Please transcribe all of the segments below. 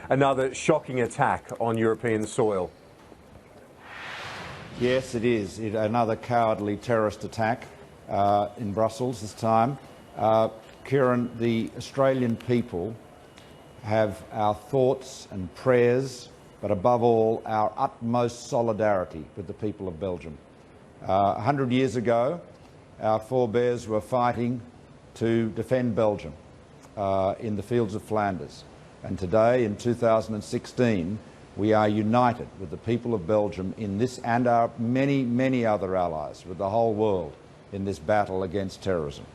another shocking attack on European soil. Yes, it is. Another cowardly terrorist attack in Brussels this time. Kieran, the Australian people have our thoughts and prayers, but above all, our utmost solidarity with the people of Belgium. 100 years ago, our forebears were fighting to defend Belgium in the fields of Flanders. And today, in 2016, we are united with the people of Belgium in this and our many, many other allies, with the whole world, in this battle against terrorism.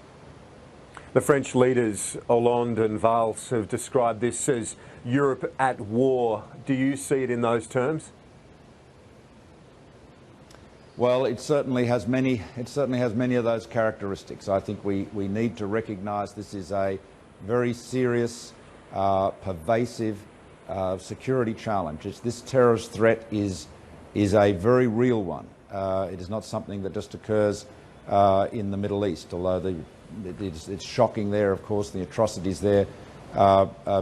The French leaders, Hollande and Valls, have described this as Europe at war. Do you see it in those terms? Well, it certainly has many of those characteristics. I think we need to recognise this is a very serious, pervasive security challenge. This terrorist threat is a very real one. It is not something that just occurs in the Middle East, although it's shocking there, of course, the atrocities there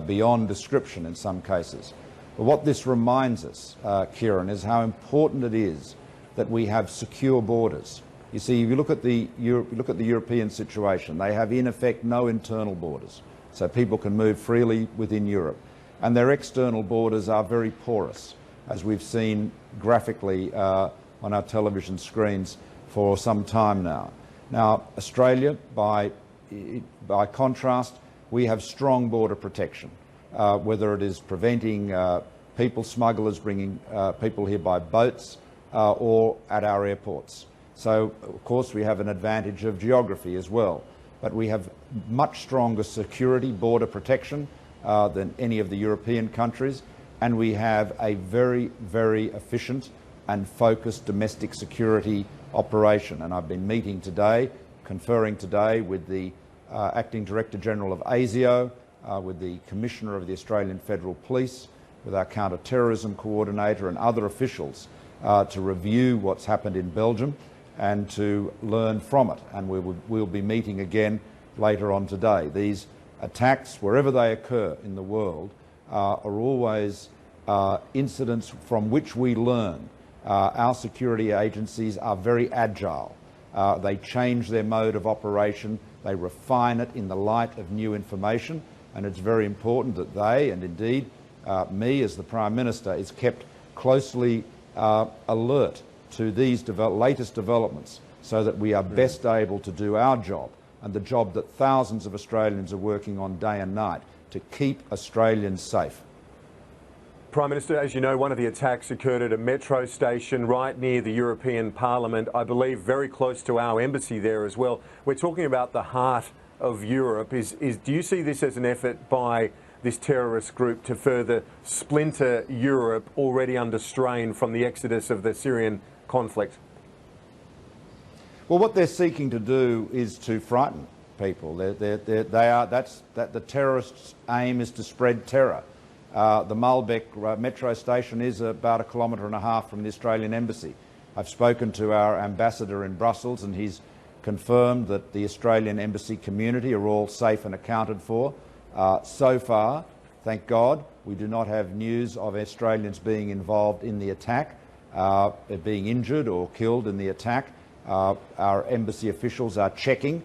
beyond description in some cases. But what this reminds us, Kieran, is how important it is that we have secure borders. You see, if you look at the European situation, they have in effect no internal borders, so people can move freely within Europe. And their external borders are very porous, as we've seen graphically on our television screens for some time now. Now, Australia, by contrast, we have strong border protection, whether it is preventing people smugglers bringing people here by boats or at our airports. So, of course, we have an advantage of geography as well, but we have much stronger security, border protection than any of the European countries, and we have a very, very efficient and focused domestic security operation. And I've been meeting today, conferring today with the Acting Director General of ASIO, with the Commissioner of the Australian Federal Police, with our counter-terrorism coordinator and other officials to review what's happened in Belgium and to learn from it. And we'll be meeting again later on today. These attacks, wherever they occur in the world, are always incidents from which we learn. Our security agencies are very agile. They change their mode of operation, they refine it in the light of new information, and it's very important that they, and indeed me as the Prime Minister, is kept closely alert to these latest developments so that we are best able to do our job, and the job that thousands of Australians are working on day and night, to keep Australians safe. Prime Minister, as you know, one of the attacks occurred at a metro station right near the European Parliament, I believe very close to our embassy there as well. We're talking about the heart of Europe. Do you see this as an effort by this terrorist group to further splinter Europe, already under strain from the exodus of the Syrian conflict? Well, what they're seeking to do is to frighten people. The terrorists' aim is to spread terror. The Malbec metro station is about 1.5 kilometres from the Australian embassy. I've spoken to our ambassador in Brussels, and he's confirmed that the Australian embassy community are all safe and accounted for. So far, thank God, we do not have news of Australians being involved in the attack, being injured or killed in the attack. Our embassy officials are checking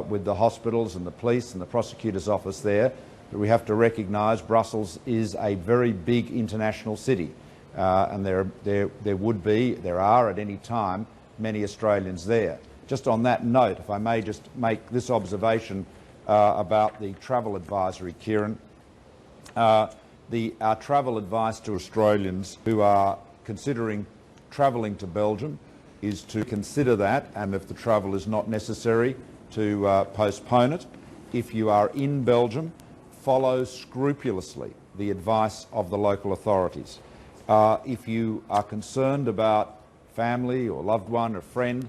with the hospitals and the police and the prosecutor's office there. But we have to recognise Brussels is a very big international city, and there are at any time many Australians there. Just on that note, if I may just make this observation about the travel advisory, Kieran. Our travel advice to Australians who are considering travelling to Belgium is to consider that, and if the travel is not necessary, to postpone it. If you are in Belgium, follow scrupulously the advice of the local authorities. If you are concerned about family or loved one or friend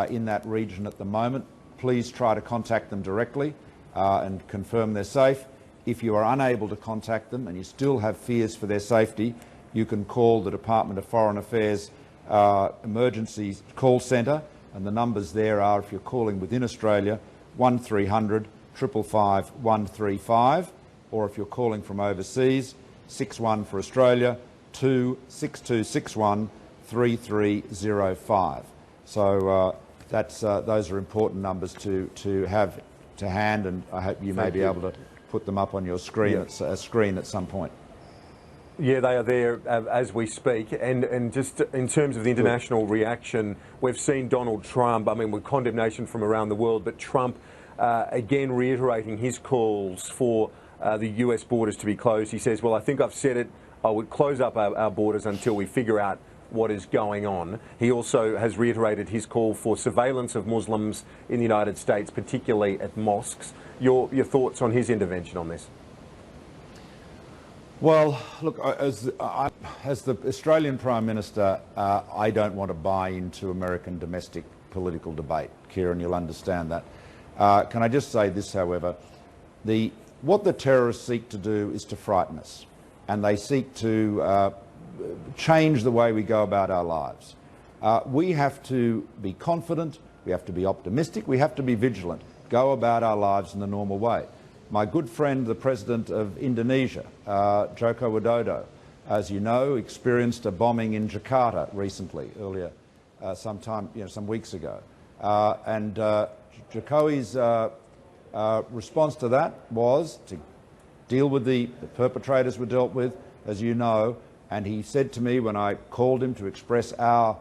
in that region at the moment, please try to contact them directly and confirm they're safe. If you are unable to contact them and you still have fears for their safety, you can call the Department of Foreign Affairs emergency call centre, and the numbers there are, if you're calling within Australia, 1300 555 135, or if you're calling from overseas, 61 for Australia, 26261 3305. So those are important numbers to have to hand, and I hope you may be able to put them up on your screen, at some point. Yeah, they are there as we speak. And just in terms of the international reaction, we've seen Donald Trump, I mean, with condemnation from around the world, but Trump again reiterating his calls for the US borders to be closed. He says, well, I think I've said it, I would close up our borders until we figure out what is going on. He also has reiterated his call for surveillance of Muslims in the United States, particularly at mosques. Your thoughts on his intervention on this? Well, look, as the Australian Prime Minister, I don't want to buy into American domestic political debate. Kieran, you'll understand that. Can I just say this, however? What the terrorists seek to do is to frighten us, and they seek to change the way we go about our lives. We have to be confident, we have to be optimistic, we have to be vigilant, go about our lives in the normal way. My good friend, the President of Indonesia, Joko Widodo, as you know, experienced a bombing in Jakarta recently, some weeks ago. And Jokowi's response to that was to deal with the perpetrators were dealt with, as you know, and he said to me when I called him to express our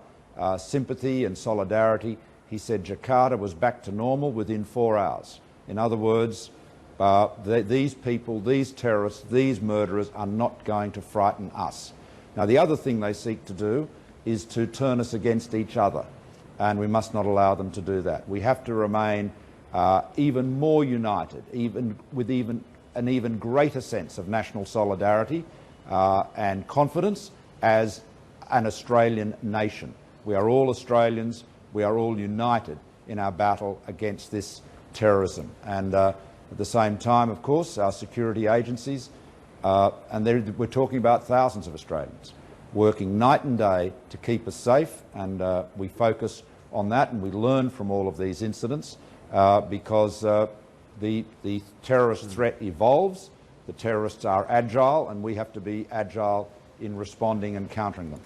sympathy and solidarity, he said Jakarta was back to normal within 4 hours. In other words, these people, these terrorists, these murderers are not going to frighten us. Now, the other thing they seek to do is to turn us against each other, and we must not allow them to do that. We have to remain even more united, with an even greater sense of national solidarity and confidence as an Australian nation. We are all Australians. We are all united in our battle against this terrorism. And at the same time, of course, our security agencies, and we're talking about thousands of Australians, working night and day to keep us safe, and we focus on that, and we learn from all of these incidents because the terrorist threat evolves, the terrorists are agile, and we have to be agile in responding and countering them.